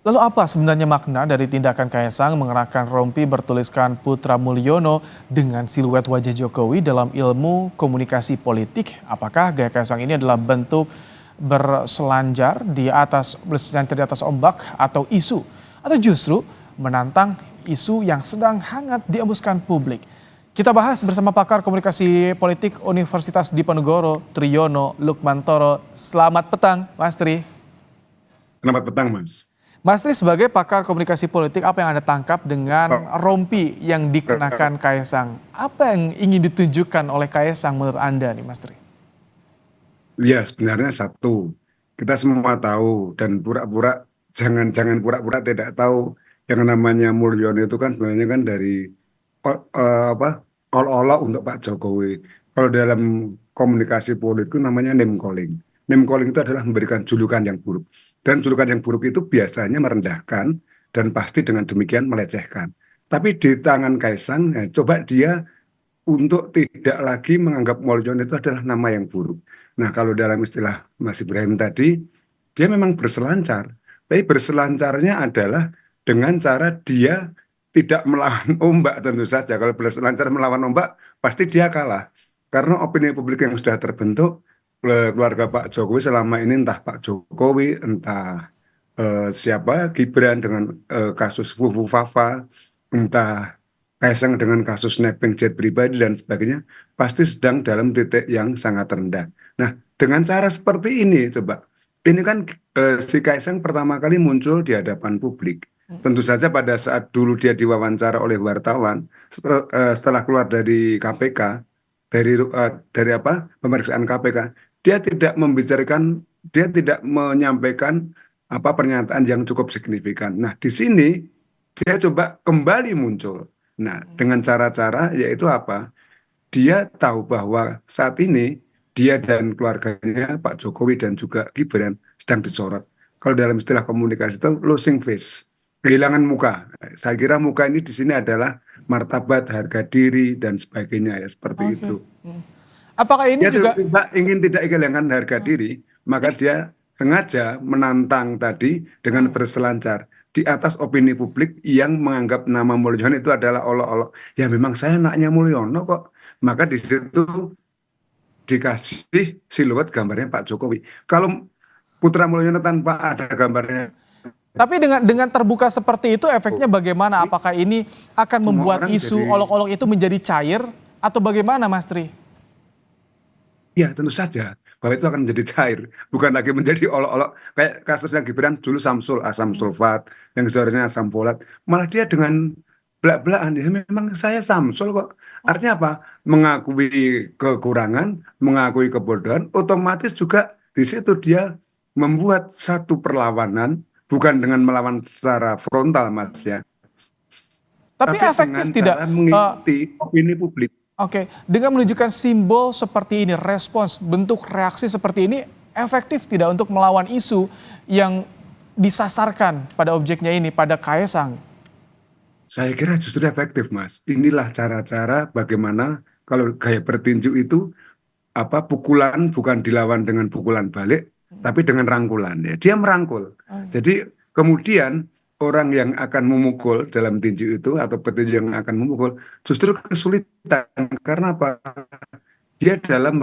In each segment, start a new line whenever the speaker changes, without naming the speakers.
Lalu apa sebenarnya makna dari tindakan Kaisang mengenakan rompi bertuliskan Putra Mulyono dengan siluet wajah Jokowi dalam ilmu komunikasi politik? Apakah gaya Kaisang ini adalah bentuk berselancar di atas ombak atau isu? Atau justru menantang isu yang sedang hangat diembuskan publik? Kita bahas bersama pakar komunikasi politik Universitas Diponegoro, Triyono Lukmantoro. Selamat petang, Mas Tri.
Selamat petang, Mas.
Mas Tri, sebagai pakar komunikasi politik, apa yang Anda tangkap dengan rompi yang dikenakan Kaisang? Apa yang ingin ditunjukkan oleh Kaisang menurut Anda nih, Mas Tri?
Ya, sebenarnya satu, kita semua tahu dan jangan pura-pura tidak tahu yang namanya Mulyono itu kan sebenarnya kan dari apa olok-olok untuk Pak Jokowi. Kalau dalam komunikasi politik itu namanya name calling. Name calling itu adalah memberikan julukan yang buruk. Dan julukan yang buruk itu biasanya merendahkan dan pasti dengan demikian melecehkan. Tapi di tangan Kaisang, coba dia untuk tidak lagi menganggap Mulyono itu adalah nama yang buruk. Nah, kalau dalam istilah Mas Ibrahim tadi, dia memang berselancar. Tapi berselancarnya adalah dengan cara dia tidak melawan ombak tentu saja. Kalau berselancar melawan ombak, pasti dia kalah. Karena opini publik yang sudah terbentuk, keluarga Pak Jokowi selama ini entah Pak Jokowi, entah siapa, Gibran dengan kasus Fufu Fafa, entah Kaisang dengan kasus snapping jet pribadi dan sebagainya, pasti sedang dalam titik yang sangat rendah. Nah, dengan cara seperti ini, coba, ini kan si Kaisang pertama kali muncul di hadapan publik. Tentu saja pada saat dulu dia diwawancara oleh wartawan, setelah keluar dari KPK, dari apa pemeriksaan KPK, dia tidak menyampaikan apa pernyataan yang cukup signifikan. Nah, di sini dia coba kembali muncul. Nah, dengan cara-cara yaitu apa? Dia tahu bahwa saat ini dia dan keluarganya Pak Jokowi dan juga Gibran sedang disorot. Kalau dalam istilah komunikasi itu losing face, kehilangan muka. Saya kira muka ini di sini adalah martabat, harga diri dan sebagainya ya seperti
Oke.
itu.
Apakah ini
Dia
juga
ingin tidak kehilangan harga diri, maka dia sengaja menantang tadi dengan berselancar di atas opini publik yang menganggap nama Mulyono itu adalah olok-olok. Ya memang saya anaknya Mulyono kok. Maka di situ dikasih siluet gambarnya Pak Jokowi. Kalau Putra Mulyono tanpa ada gambarnya,
Tapi dengan terbuka seperti itu efeknya bagaimana? Apakah ini akan
semua
membuat
orang
isu
jadi
olok-olok itu menjadi cair atau bagaimana, Mas Tri?
ya tentu saja bahwa itu akan menjadi cair, bukan lagi menjadi olok-olok kayak kasusnya Gibran dulu Samsul, asam sulfat, yang seharusnya asam folat, malah dia dengan belak-belakan ya memang saya Samsul kok. Artinya apa? Mengakui kekurangan, mengakui kebodohan, otomatis juga di situ dia membuat satu perlawanan bukan dengan melawan secara frontal Mas ya,
Tapi
tapi dengan
efektif tidak?
cara mengikuti opini publik.
Oke, dengan menunjukkan simbol seperti ini, respons, bentuk reaksi seperti ini, efektif tidak untuk melawan isu yang disasarkan pada objeknya ini, pada Kaisang?
Saya kira justru efektif, Mas. Inilah cara-cara bagaimana kalau gaya bertinju itu apa pukulan bukan dilawan dengan pukulan balik, tapi dengan rangkulan. Ya, dia merangkul. Jadi kemudian orang yang akan memukul dalam tinju itu atau petinju yang akan memukul justru kesulitan karena apa? Dia dalam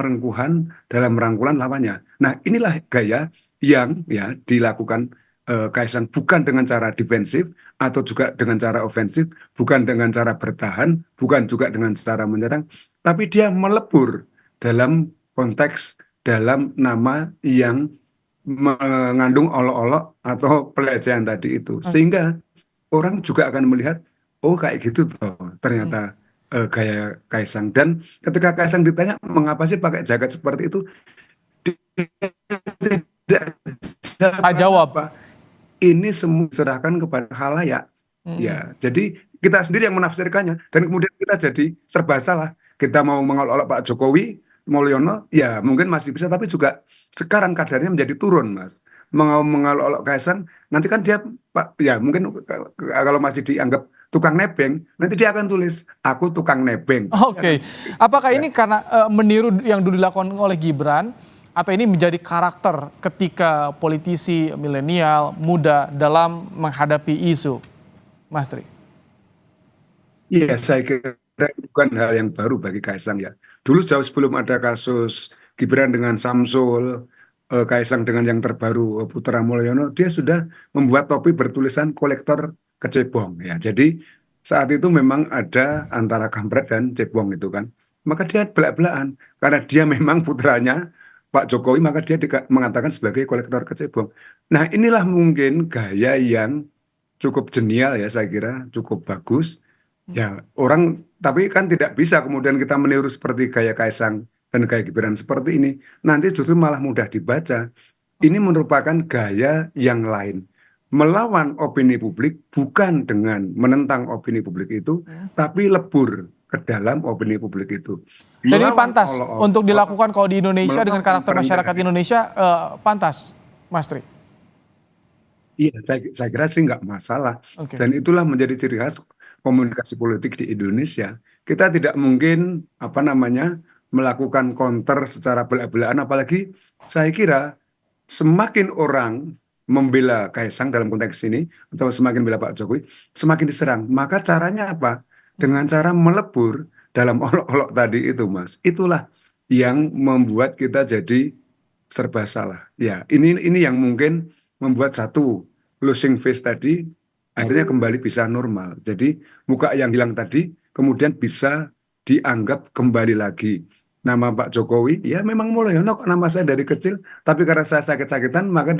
dalam merangkulan lawannya. Nah, inilah gaya yang ya dilakukan Kaisang bukan dengan cara defensif atau juga dengan cara ofensif, bukan dengan cara bertahan, bukan juga dengan cara menyerang, tapi dia melebur dalam konteks dalam nama yang mengandung olok-olok atau pelecehan tadi itu. Sehingga orang juga akan melihat, oh kayak gitu tuh ternyata gaya Kaisang. Dan ketika Kaisang ditanya, mengapa sih pakai jaket seperti itu? Dia tidak
Tak
jawab
jawab.
apa-apa. Ini semua diserahkan kepada khalayak. Ya, jadi kita sendiri yang menafsirkannya dan kemudian kita jadi serba salah. Kita mau mengolok-olok Pak Jokowi, Mulyono, ya mungkin masih bisa, tapi juga sekarang kadarnya menjadi turun, Mas. Mau mengolok-olok Kaisang, nanti kan dia, Pak, ya mungkin kalau masih dianggap tukang nebeng, nanti dia akan tulis, aku tukang nebeng. Ya kan
Oke,
seperti itu.
apakah
Ya.
ini karena meniru yang dulu dilakukan oleh Gibran, atau ini menjadi karakter ketika politisi milenial muda dalam menghadapi isu, Mas Tri?
Iya, saya kira itu bukan hal yang baru bagi Kaisang ya. Dulu jauh sebelum ada kasus Gibran dengan Samsul, Kaisang dengan yang terbaru Putra Mulyono, dia sudah membuat topi bertulisan kolektor kecebong ya. Jadi saat itu memang ada antara kampret dan cebong itu kan. Maka dia belak-belakan karena dia memang putranya Pak Jokowi, maka dia mengatakan sebagai kolektor kecebong. Nah, inilah mungkin gaya yang cukup jenial ya, saya kira cukup bagus. Ya, orang tapi kan tidak bisa kemudian kita meniru seperti gaya Kaisang dan gaya Gibran seperti ini. Nanti justru malah mudah dibaca. Ini merupakan gaya yang lain. Melawan opini publik bukan dengan menentang opini publik itu, tapi lebur ke dalam opini publik itu.
Dan ini
Melawan
pantas untuk
olok-olok,
dilakukan kalau di Indonesia dengan
melawan
karakter masyarakat
perendahan.
Indonesia, pantas, Mas Tri.
Iya, saya kira sih nggak masalah.
Oke.
Dan itulah menjadi ciri khas komunikasi politik di Indonesia. Kita tidak mungkin apa namanya melakukan counter secara belak-belakan, apalagi saya kira semakin orang membela Kaisang dalam konteks ini atau semakin membela Pak Jokowi, semakin diserang. Maka caranya apa? Dengan cara melebur dalam olok-olok tadi itu, Mas. Itulah yang membuat kita jadi serba salah. Ya, ini yang mungkin membuat satu losing face tadi akhirnya kembali bisa normal. Jadi muka yang hilang tadi kemudian bisa dianggap kembali lagi. Nama Pak Jokowi, ya memang Mulyono kok nama saya dari kecil, tapi karena saya sakit-sakitan maka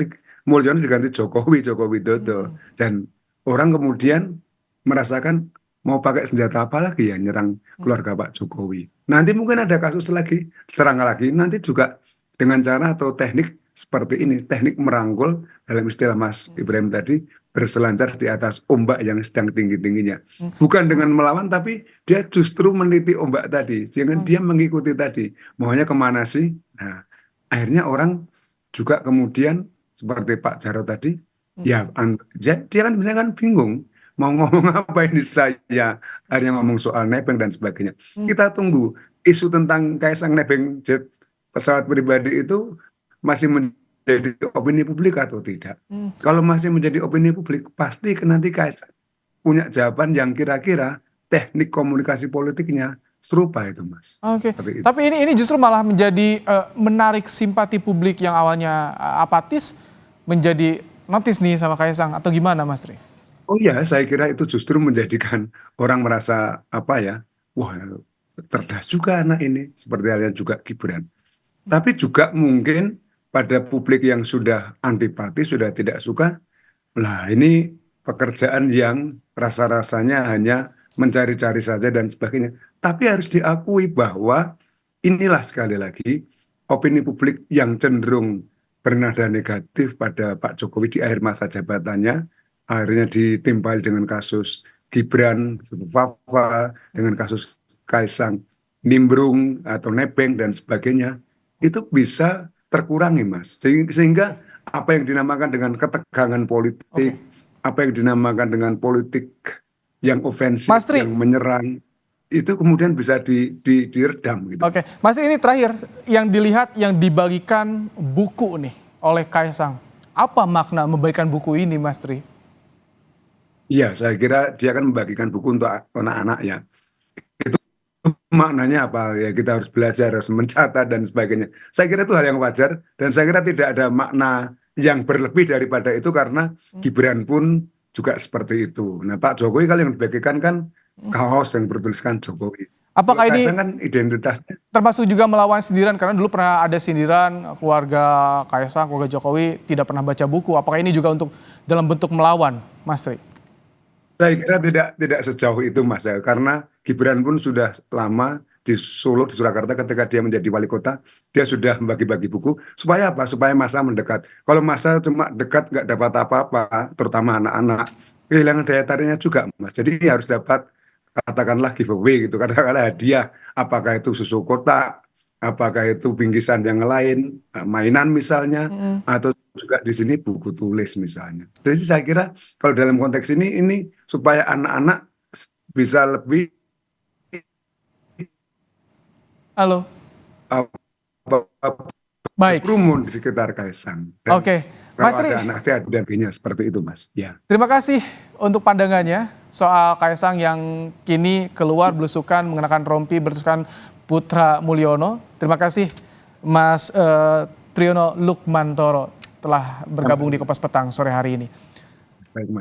Mulyono diganti Jokowi, Joko Widodo. Dan orang kemudian merasakan mau pakai senjata apa lagi ya nyerang keluarga Pak Jokowi. Nanti mungkin ada kasus lagi, serang lagi, nanti juga dengan cara atau teknik seperti ini, teknik merangkul dalam istilah Mas Ibrahim tadi, berselancar di atas ombak yang sedang tinggi-tingginya. Bukan dengan melawan, tapi dia justru meniti ombak tadi. Jangan dia mengikuti tadi. Maunya kemana sih? Nah, akhirnya orang juga kemudian, seperti Pak Jarod tadi, ya dia kan sebenarnya kan bingung. Mau ngomong apa ini saya? Akhirnya ngomong soal nebeng dan sebagainya. Kita tunggu isu tentang Kaisang nebeng jet pesawat pribadi itu masih menjadi opini publik atau tidak. Kalau masih menjadi opini publik, pasti nanti Kaisang punya jawaban yang kira-kira teknik komunikasi politiknya serupa itu, Mas.
Oke,
Seperti itu.
tapi ini justru malah menjadi menarik simpati publik yang awalnya apatis menjadi notice nih sama Kaisang atau gimana, Mas Tri?
Oh iya, saya kira itu justru menjadikan orang merasa apa ya, wah cerdas juga anak ini, seperti halnya juga Gibran. Tapi juga mungkin pada publik yang sudah antipati, sudah tidak suka, lah ini pekerjaan yang rasa-rasanya hanya mencari-cari saja dan sebagainya. Tapi harus diakui bahwa inilah sekali lagi opini publik yang cenderung bernada negatif pada Pak Jokowi di akhir masa jabatannya, akhirnya ditimpali dengan kasus Gibran, Fafa, dengan kasus Kaisang, Nimbrung atau Nebeng dan sebagainya, itu bisa terkurangi, Mas. Sehingga apa yang dinamakan dengan ketegangan
Oke,
politik, apa yang dinamakan dengan politik yang ofensif,
Mas Tri,
yang menyerang, itu kemudian bisa diredam gitu.
oke, Mas Tri ini terakhir yang dilihat yang dibagikan buku nih oleh Kaisang. Apa makna membagikan buku ini, Mas Tri?
Iya, saya kira dia akan membagikan buku untuk anak-anak ya. Maknanya apa? Ya kita harus belajar, harus mencatat dan sebagainya. Saya kira itu hal yang wajar dan saya kira tidak ada makna yang berlebih daripada itu karena Gibran pun juga seperti itu. Nah, Pak Jokowi kalau yang dibagikan kan kaos yang bertuliskan Jokowi. Kalau
Apakah ini
Kaisang kan identitasnya.
termasuk juga melawan sindiran karena dulu pernah ada sindiran keluarga Kaisang, keluarga Jokowi tidak pernah baca buku. Apakah ini juga untuk dalam bentuk melawan, Mas Tri?
Saya kira tidak sejauh itu Mas ya, karena Gibran pun sudah lama di Solo, di Surakarta ketika dia menjadi wali kota, dia sudah membagi-bagi buku. Supaya apa? Supaya masa mendekat. Kalau masa cuma dekat nggak dapat apa-apa, terutama anak-anak, kehilangan daya tariknya juga Mas. Jadi harus dapat katakanlah giveaway gitu, katakanlah hadiah, apakah itu susu kotak, apakah itu bingkisan yang lain, mainan misalnya, atau juga di sini buku tulis misalnya. Jadi saya kira kalau dalam konteks ini supaya anak-anak bisa lebih
Halo,
apa,
Baik.
berkerumun di sekitar Kaisang. Dan
Oke,
kalau
Mas Tri,
ada anak dan sebagainya seperti itu, Mas. Ya.
terima kasih untuk pandangannya soal Kaisang yang kini keluar belusukan mengenakan rompi bertuliskan Putra Mulyono. Terima kasih Mas Triyono Lukmantoro telah bergabung di Kompas Petang sore hari ini.
Baik, Mas.